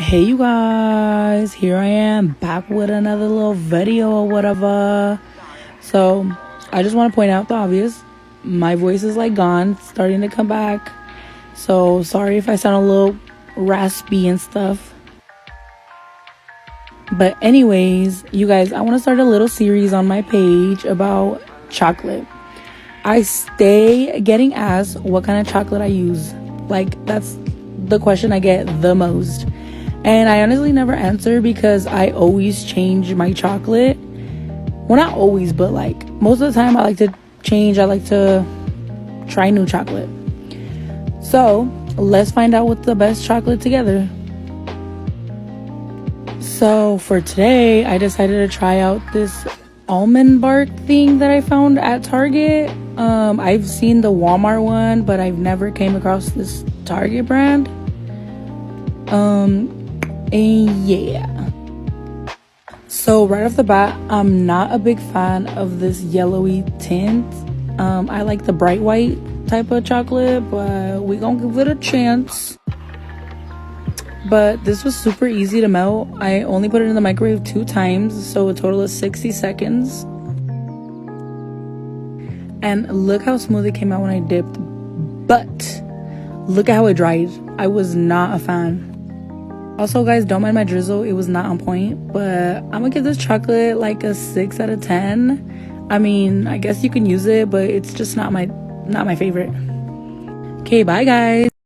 Hey you guys, here I am back with another little video or whatever. So I just want to point out the obvious. My voice is like gone, starting to come back. So sorry if I sound a little raspy and stuff. But anyways, you guys, I want to start a little series on my page about chocolate. I stay getting asked what kind of chocolate I use. Like, that's the question I get the most. And I honestly never answer because I always change my chocolate. Well, not always, but like most of the time I like to change. I like to try new chocolate. So let's find out what's the best chocolate together. So for today, I decided to try out this almond bark thing that I found at Target. I've seen the Walmart one, but I've never came across this Target brand. And yeah. So right off the bat, I'm not a big fan of this yellowy tint. I like the bright white type of chocolate, but we gonna give it a chance. But this was super easy to melt. I only put it in the microwave 2 times, so a total of 60 seconds. And look how smooth it came out when I dipped. But look at how it dried. I was not a fan. Also, guys, don't mind my drizzle. It was not on point. But I'm gonna give this chocolate like a 6 out of 10. I mean, I guess you can use it, but it's just not my favorite. Okay, bye guys.